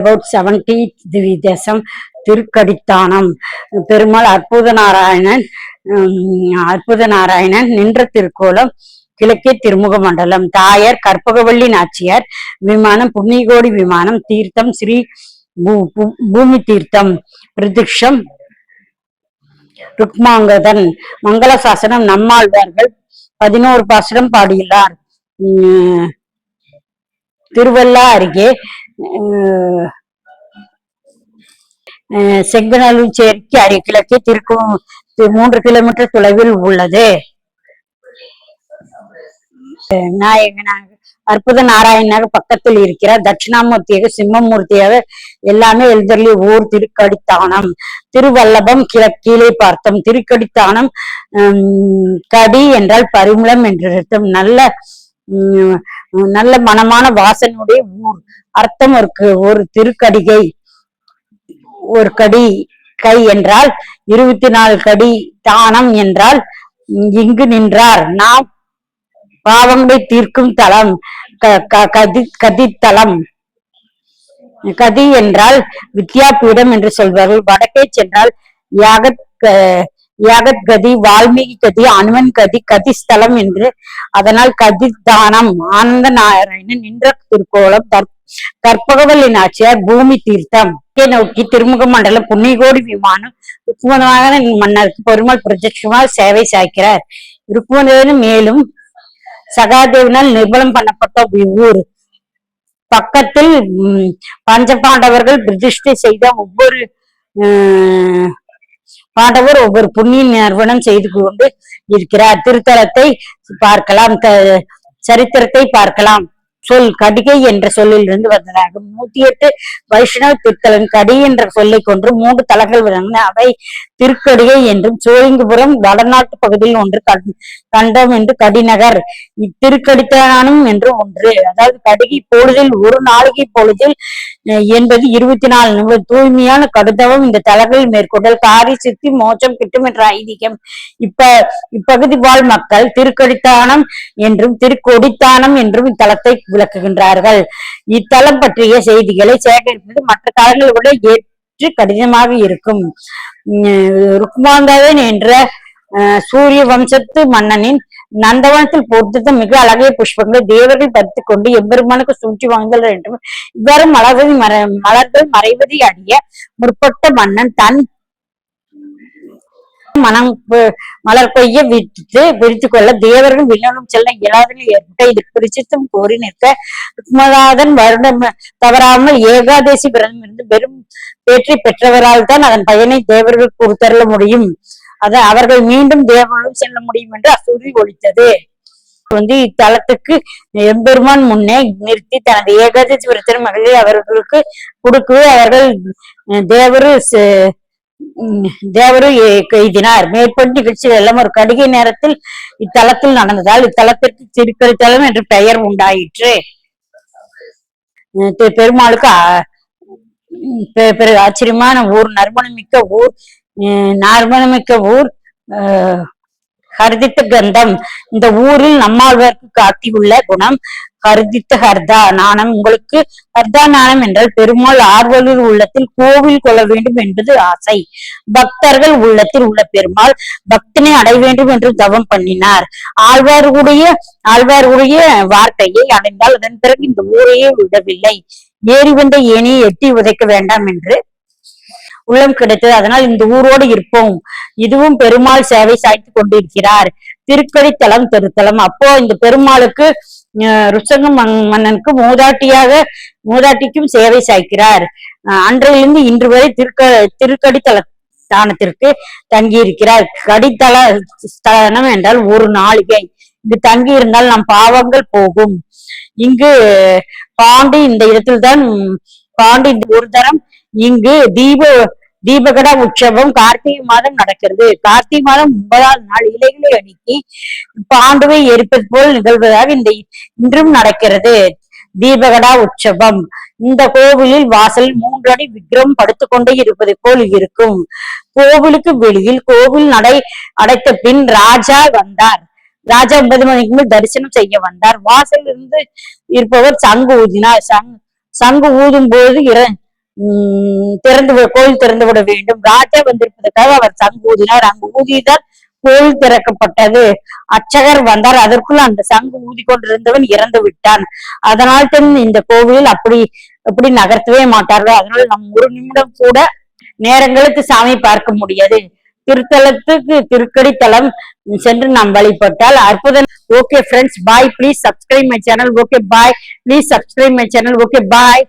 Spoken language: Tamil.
about 70th திவிதேசம் Thirukkadithanam. பெருமாள் அற்புத நாராயணன் நின்ற திருக்கோலம் கிழக்கே திருமுக மண்டலம். தாயார் கற்பகவள்ளி நாச்சியார். விமானம் புண்ணியகோடி விமானம். தீர்த்தம் ஸ்ரீ பூமி தீர்த்தம். பிரதிக்ஷம் ருக்மாங்கதன். மங்கள சாசனம் நம்மாழ்வார்கள் 11 பாசுரம் பாடியுள்ளார். திருவள்ளா அருகே செங்கநல்லூர்சேரிக்கு கிழக்கே 3 கிலோமீட்டர் தொலைவில் உள்ளது. அற்புத நாராயணனாக பக்கத்தில் இருக்கிறார். தட்சிணாமூர்த்தியாக சிம்மமூர்த்தியாக எல்லாமே எழுதறி ஊர் திருக்கடித்தானம். திருவல்லபம் கீழே பார்த்தோம். திருக்கடித்தானம் கடி என்றால் பரிமளம் என்று அர்த்தம். நல்ல மனமான வாசனுடைய ஊர் அர்த்தம். ஒரு திருக்கடிகை, ஒரு கடி கை என்றால் 24 கடி. தானம் என்றால் இங்கு நின்றார். நாம் பாவங்களை தீர்க்கும் தலம். கதித்தலம். கதி என்றால் வித்யாபீடம் என்று சொல்வார்கள். வடக்கே சென்றால் யாகத் கதி, வால்மீகி கதி, அனுமன் கதி, கதிஸ்தலம் என்று. அதனால் கதித்தானம். ஆனந்த நாராயணன் நின்ற திருக்கோலம். கற்பகவல்லி நாச்சியார் பூமி தீர்த்தம். நோக்கி திருமுக மண்டலம் புண்ணியகோடி விமானம். ருக்மணி மன்னருக்கு பெருமாள் பிரத்யட்சமாக சேவை சாய்க்கிறார். ருக்மணி மேலும் சகாதேவனால் நிர்மலம் பண்ணப்பட்ட ஊர். பக்கத்தில் பஞ்சபாண்டவர்கள் பிரதிஷ்டை செய்த ஒவ்வொரு பாண்டவர் ஒவ்வொரு புண்ணிய நிறுவனம் செய்து கொண்டு இருக்கிறார். திருத்தலத்தை பார்க்கலாம், சரித்திரத்தை பார்க்கலாம். சொல் கடிகை என்ற சொல்லில் இருந்து வந்ததாகும். 108 வைஷ்ணவ திருத்தலம். கடி என்ற சொல்லை கொண்டு 3 தலங்கள் விளங்கின. அவை திருக்கடிகை என்றும் சோழிங்கபுரம் வடநாட்டு பகுதியில் ஒன்று, கண்டம் என்று கடிநகர். இத்திருக்கடித்தானம் என்று ஒன்று. அதாவது கடிகை பொழுதில் ஒரு நாளிகை பொழுதில் என்பது 24 நிமிடம் தூய்மையான கடுதவம் இந்த தலங்களில் மேற்கொண்டல் காரி சித்தி மோட்சம் கிட்டும் என்ற ஐதீகம். இப்பகுதி வாழ் மக்கள் திருக்கடித்தானம் என்றும் திருக்கொடித்தானம் என்றும் இத்தலத்தை விளக்குகின்றார்கள். இத்தலம் பற்றிய செய்திகளை சேகரிப்பது மற்ற தலங்களை விட ஏற்று கடினமாக இருக்கும். ருக்மாங்கதன் என்ற சூரிய வம்சத்து மன்னனின் நந்தவனத்தில் போர்த்தித்த மிக அழகிய புஷ்பங்களை தேவர்கள் பறித்துக் கொண்டு எம்பெருமானுக்கு சூழ்ச்சி வாங்குதல் என்றும் இவ்வாறு மலர்கள் மறைவதை அறிய முற்பட்ட மன்னன் தன் மலர் கொய்ய விரித்து கொள்ள தேவர்கள் விண்ணலும் செல்ல இயலாதனை ஏற்பட்ட இதற்கு பிரிச்சித்தம் கோரி நிற்க ருக்மதாதன் வருடம் தவறாமல் ஏகாதேசி விரதம் இருந்து பெரும் பேற்றை பெற்றவரால் தான் அதன் பயனை தேவர்கள் கொடுத்தருள முடியும். அவர்கள் மீண்டும் தேவர்களும் செல்ல முடியும் என்று அசூரி ஒழித்தது. இத்தலத்துக்கு எம்பெருமான் முன்னே நிறுத்தி தனது ஏகாதசி விரதம் மகளிர் அவர்களுக்கு கொடுக்கவே அவர்கள் தேவரு எய்தினார். மேற்பட்டு நிகழ்ச்சிகள் எல்லாம் ஒரு கடிகை நேரத்தில் இத்தலத்தில் நடந்ததால் இத்தலத்திற்கு திருக்கடித்தலம் என்று பெயர் உண்டாயிற்று. பெருமாளுக்கு ஆச்சரியமான ஊர், நறுமணமிக்க ஊர் ஹர்தித்த கந்தம். இந்த ஊரில் நம்மாழ்வார்க்கு காட்டியுள்ள குணம் ஹர்தித்த ஹர்தா நாணம். உங்களுக்கு ஹர்தா நாணம் என்றால் பெருமாள் ஆர்வலர் உள்ளத்தில் கோவில் கொள்ள வேண்டும் என்பது ஆசை. பக்தர்கள் உள்ளத்தில் உள்ள பெருமாள் பக்தனை அடைய வேண்டும் என்று தவம் பண்ணினார். ஆழ்வாருடைய வார்த்தையை அடைந்தால் அதன் பிறகு இந்த ஊரையே விடவில்லை. ஏறி வந்த ஏனியை எட்டி உதைக்க வேண்டாம் என்று உள்ளம் கிடைத்தது. அதனால் இந்த ஊரோடு இருப்போம். இதுவும் பெருமாள் சேவை சாய்த்து கொண்டிருக்கிறார். திருக்கடித்தலம் திருத்தலம். அப்போ இந்த பெருமாளுக்கு ருச்சங்க மன்னனுக்கு மூதாட்டிக்கும் சேவை சாய்க்கிறார். அன்றையிலிருந்து இன்று வரை திருக்கடித்தலத்தானத்திற்கு தங்கியிருக்கிறார். கடித்தல ஸ்தானம் என்றால் ஒரு நாளிகை. இங்கு தங்கி இருந்தால் நம் பாவங்கள் போகும். இங்கு இந்த இடத்தில்தான் இந்த ஒரு தரம் இங்கு தீபகடா உற்சவம் கார்த்திகை மாதம் நடக்கிறது. கார்த்திகை மாதம் 9ஆம் நாள் இலைகளை அடுக்கி பாண்டுவை எரிப்பது போல் நிகழ்வதாக இன்றும் நடக்கிறது தீபகடா உற்சவம். இந்த கோவிலில் வாசலில் 3 அடி விக்கிரம் படுத்துக்கொண்டே இருப்பதை போல் இருக்கும். கோவிலுக்கு வெளியில் கோவில் நடை அடைத்த பின் ராஜா வந்தார். ராஜா 9 மணிக்கு மேல் தரிசனம் செய்ய வந்தார். வாசலில் இருந்து இருப்பவர் சங்கு ஊதினார். சங்கு ஊதும் போது கோயில் திறந்து விட வேண்டும். ராஜா வந்திருப்பதற்காக அவர் சங்கு ஊதினார். அங்கு ஊதியதால் கோயில் திறக்கப்பட்டது. அர்ச்சகர் வந்தார். அதற்குள் அந்த சங்கு ஊதி கொண்டிருந்தவன் இறந்து விட்டான். அதனால் தான் இந்த கோவிலில் அப்படி நகர்த்தவே மாட்டார்கள். அதனால நம் ஒரு நிமிடம் கூட நேரங்களுக்கு சாமி பார்க்க முடியாது. திருத்தலத்துக்கு திருக்கடி தலம் சென்று நாம் வழிபட்டால் அற்புதம். Okay friends, bye. Please subscribe my channel. Okay bye. Please subscribe my channel. Okay bye.